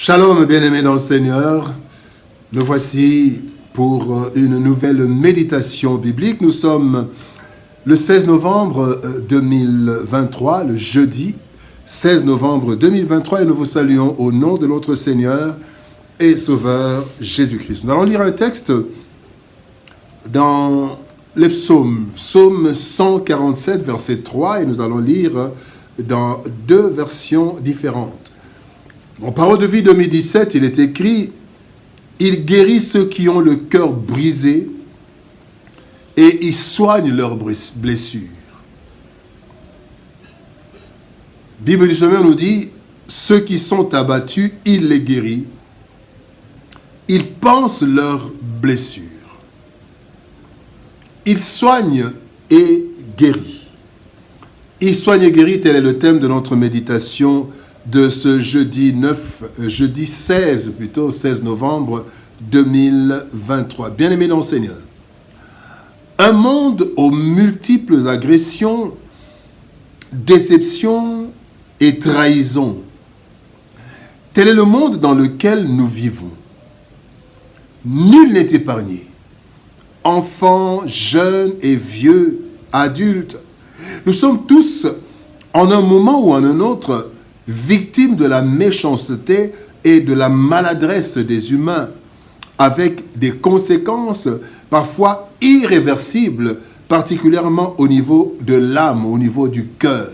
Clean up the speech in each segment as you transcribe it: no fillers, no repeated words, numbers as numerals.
Shalom, bien-aimés dans le Seigneur. Nous voici pour une nouvelle méditation biblique. Nous sommes le 16 novembre 2023, le jeudi 16 novembre 2023, et nous vous saluons au nom de notre Seigneur et Sauveur Jésus-Christ. Nous allons lire un texte dans les psaumes, psaume 147, verset 3, et nous allons lire dans deux versions différentes. En Parole de vie 2017, il est écrit « Il guérit ceux qui ont le cœur brisé et il soigne leurs blessures. » Bible du Semeur nous dit « Ceux qui sont abattus, il les guérit. Il pense leurs blessures. Il soigne et guérit. » Il soigne et guérit, tel est le thème de notre méditation de ce jeudi 16 novembre 2023. Bien-aimés dans le Seigneur, un monde aux multiples agressions, déceptions et trahisons. Tel est le monde dans lequel nous vivons. Nul n'est épargné. Enfants, jeunes et vieux, adultes, nous sommes tous, en un moment ou en un autre, victimes de la méchanceté et de la maladresse des humains, avec des conséquences parfois irréversibles, particulièrement au niveau de l'âme, au niveau du cœur.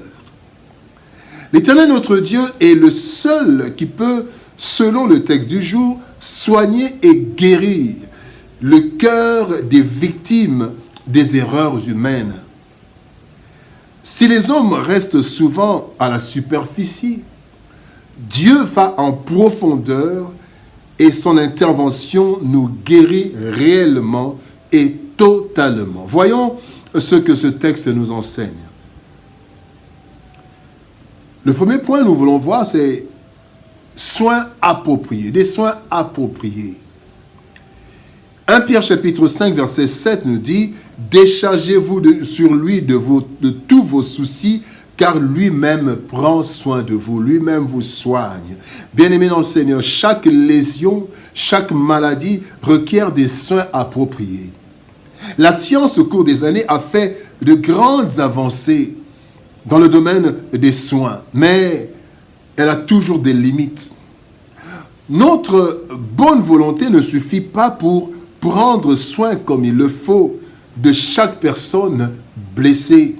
L'Éternel notre Dieu est le seul qui peut, selon le texte du jour, soigner et guérir le cœur des victimes des erreurs humaines. Si les hommes restent souvent à la superficie, Dieu va en profondeur et son intervention nous guérit réellement et totalement. Voyons ce que ce texte nous enseigne. Le premier point que nous voulons voir, c'est soins appropriés, des soins appropriés. 1 Pierre chapitre 5 verset 7 nous dit « Déchargez-vous sur lui de tous vos soucis, car lui-même prend soin de vous, lui-même vous soigne. » Bien-aimés dans le Seigneur, chaque lésion, chaque maladie requiert des soins appropriés. La science au cours des années a fait de grandes avancées dans le domaine des soins, mais elle a toujours des limites. Notre bonne volonté ne suffit pas pour prendre soin comme il le faut de chaque personne blessée.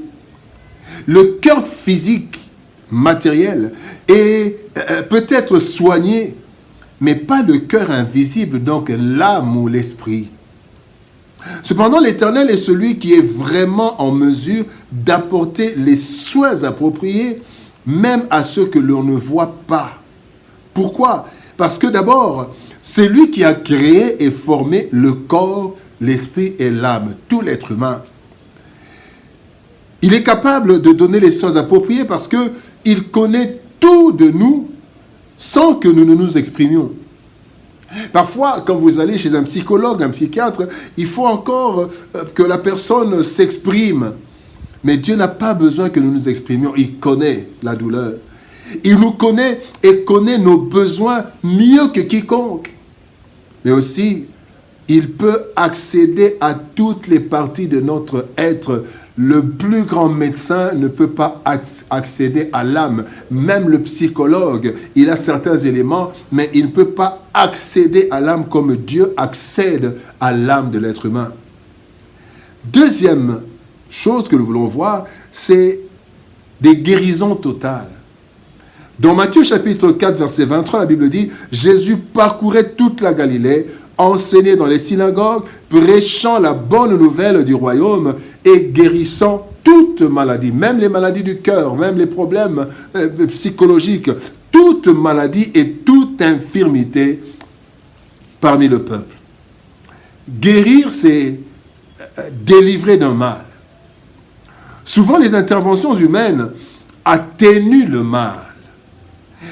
Le cœur physique, matériel, peut être soigné, mais pas le cœur invisible, donc l'âme ou l'esprit. Cependant, l'Éternel est celui qui est vraiment en mesure d'apporter les soins appropriés, même à ceux que l'on ne voit pas. Pourquoi? Parce que d'abord, c'est lui qui a créé et formé le corps, l'esprit et l'âme, tout l'être humain. Il est capable de donner les soins appropriés parce qu'il connaît tout de nous sans que nous ne nous exprimions. Parfois, quand vous allez chez un psychologue, un psychiatre, il faut encore que la personne s'exprime. Mais Dieu n'a pas besoin que nous nous exprimions. Il connaît la douleur. Il nous connaît et connaît nos besoins mieux que quiconque. Mais aussi, il peut accéder à toutes les parties de notre être. Le plus grand médecin ne peut pas accéder à l'âme. Même le psychologue, il a certains éléments, mais il ne peut pas accéder à l'âme comme Dieu accède à l'âme de l'être humain. Deuxième chose que nous voulons voir, c'est des guérisons totales. Dans Matthieu chapitre 4, verset 23, la Bible dit « Jésus parcourait toute la Galilée, enseignait dans les synagogues, prêchant la bonne nouvelle du royaume et guérissant toute maladie, même les maladies du cœur, même les problèmes psychologiques, toute maladie et toute infirmité parmi le peuple. » Guérir, c'est délivrer d'un mal. Souvent, les interventions humaines atténuent le mal,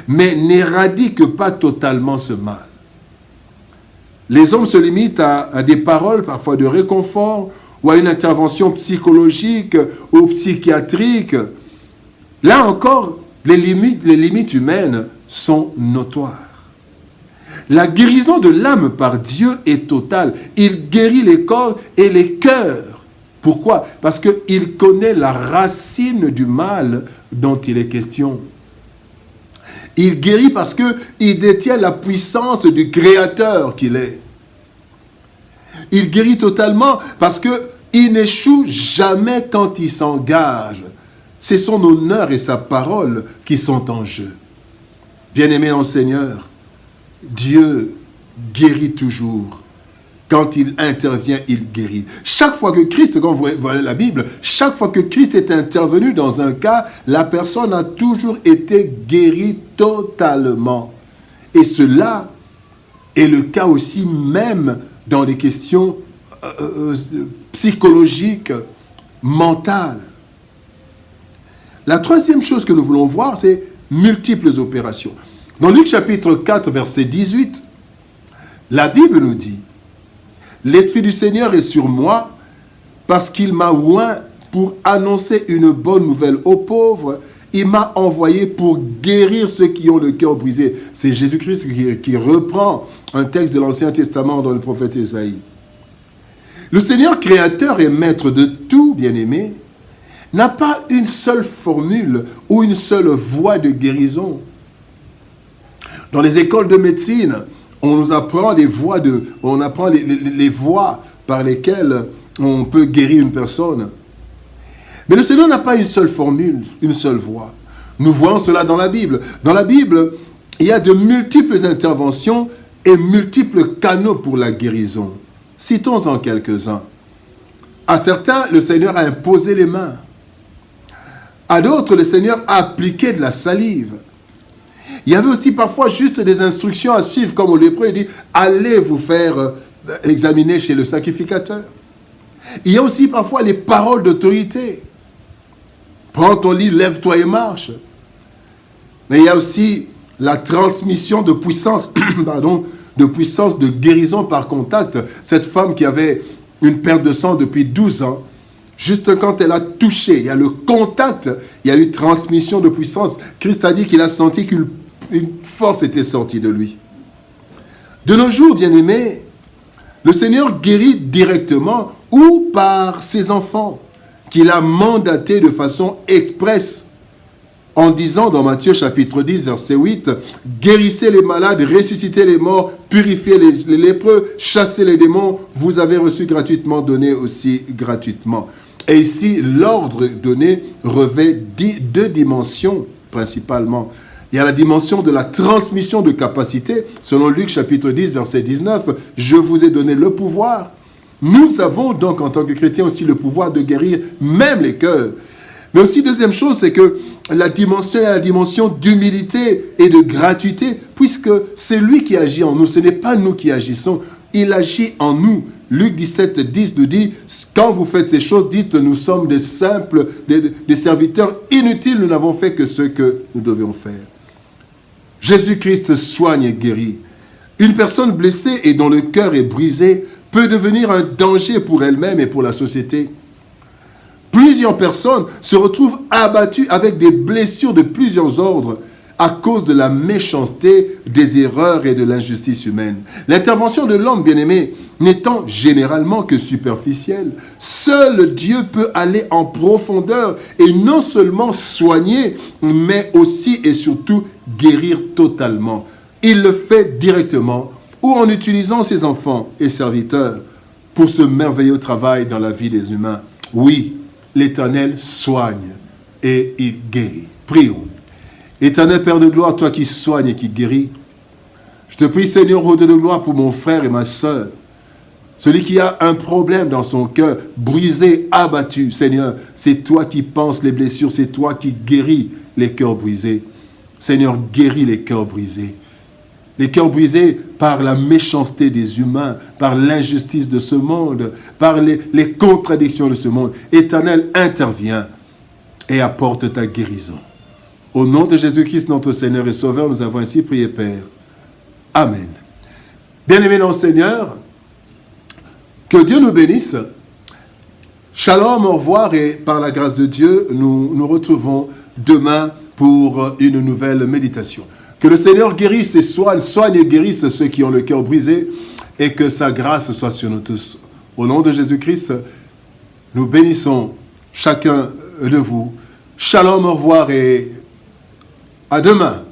mais n'éradiquent pas totalement ce mal. Les hommes se limitent à des paroles, parfois de réconfort, ou à une intervention psychologique ou psychiatrique. Là encore, les limites humaines sont notoires. La guérison de l'âme par Dieu est totale. Il guérit les corps et les cœurs. Pourquoi? Parce qu'il connaît la racine du mal dont il est question. Il guérit parce qu'il détient la puissance du Créateur qu'il est. Il guérit totalement parce qu'il n'échoue jamais quand il s'engage. C'est son honneur et sa parole qui sont en jeu. Bien-aimé dans le Seigneur, Dieu guérit toujours. Quand il intervient, il guérit. Chaque fois que Christ, quand vous voyez la Bible, chaque fois que Christ est intervenu dans un cas, la personne a toujours été guérie totalement. Et cela est le cas aussi même dans les questions psychologiques, mentales. La troisième chose que nous voulons voir, c'est multiples opérations. Dans Luc chapitre 4, verset 18, la Bible nous dit: « L'Esprit du Seigneur est sur moi parce qu'il m'a oint pour annoncer une bonne nouvelle aux pauvres. Il m'a envoyé pour guérir ceux qui ont le cœur brisé. » C'est Jésus-Christ qui reprend un texte de l'Ancien Testament dans le prophète Ésaïe. Le Seigneur créateur et maître de tout, bien-aimé, n'a pas une seule formule ou une seule voie de guérison. Dans les écoles de médecine, on nous apprend les voies par lesquelles on peut guérir une personne. Mais le Seigneur n'a pas une seule formule, une seule voie. Nous voyons cela dans la Bible. Dans la Bible, il y a de multiples interventions et multiples canaux pour la guérison. Citons-en quelques-uns. À certains, le Seigneur a imposé les mains. À d'autres, le Seigneur a appliqué de la salive. Il y avait aussi parfois juste des instructions à suivre, comme au lépreux, il dit « Allez vous faire examiner chez le sacrificateur ». Il y a aussi parfois les paroles d'autorité. « Prends ton lit, lève-toi et marche ». Mais il y a aussi la transmission de puissance, de guérison par contact. Cette femme qui avait une perte de sang depuis 12 ans, juste quand elle a touché, il y a le contact, il y a eu transmission de puissance. Christ a dit qu'il a senti qu'une force était sortie de lui. De nos jours, bien-aimés, le Seigneur guérit directement ou par ses enfants, qu'il a mandatés de façon expresse, en disant dans Matthieu chapitre 10, verset 8, « Guérissez les malades, ressuscitez les morts, purifiez les lépreux, chassez les démons, vous avez reçu gratuitement, donnez aussi gratuitement. » Et ici, l'ordre donné revêt deux dimensions principalement. Il y a la dimension de la transmission de capacité. Selon Luc chapitre 10, verset 19, « Je vous ai donné le pouvoir. » Nous avons donc en tant que chrétiens aussi le pouvoir de guérir même les cœurs. Mais aussi, deuxième chose, c'est que la dimension est la dimension d'humilité et de gratuité, puisque c'est lui qui agit en nous, ce n'est pas nous qui agissons, il agit en nous. Luc 17, 10 nous dit, quand vous faites ces choses, dites, nous sommes des simples, des serviteurs inutiles, nous n'avons fait que ce que nous devions faire. Jésus-Christ soigne et guérit. Une personne blessée et dont le cœur est brisé peut devenir un danger pour elle-même et pour la société. Plusieurs personnes se retrouvent abattues avec des blessures de plusieurs ordres à cause de la méchanceté, des erreurs et de l'injustice humaine. L'intervention de l'homme, bien-aimé, n'étant généralement que superficielle, seul Dieu peut aller en profondeur et non seulement soigner, mais aussi et surtout guérir totalement. Il le fait directement ou en utilisant ses enfants et serviteurs pour ce merveilleux travail dans la vie des humains. Oui, l'Éternel soigne et il guérit. Prions. Éternel Père de gloire, toi qui soignes et qui guéris, je te prie, Seigneur, au Dieu de gloire, pour mon frère et ma sœur, celui qui a un problème dans son cœur, brisé, abattu. Seigneur, c'est toi qui penses les blessures, c'est toi qui guéris les cœurs brisés. Seigneur, guéris les cœurs brisés. Les cœurs brisés par la méchanceté des humains, par l'injustice de ce monde, par les contradictions de ce monde. Éternel, interviens et apporte ta guérison. Au nom de Jésus-Christ, notre Seigneur et Sauveur, nous avons ainsi prié, Père. Amen. Bien-aimés dans le Seigneur, que Dieu nous bénisse. Shalom, au revoir, et par la grâce de Dieu, nous nous retrouvons demain pour une nouvelle méditation. Que le Seigneur guérisse et soigne et guérisse ceux qui ont le cœur brisé et que sa grâce soit sur nous tous. Au nom de Jésus-Christ, nous bénissons chacun de vous. Shalom, au revoir et à demain.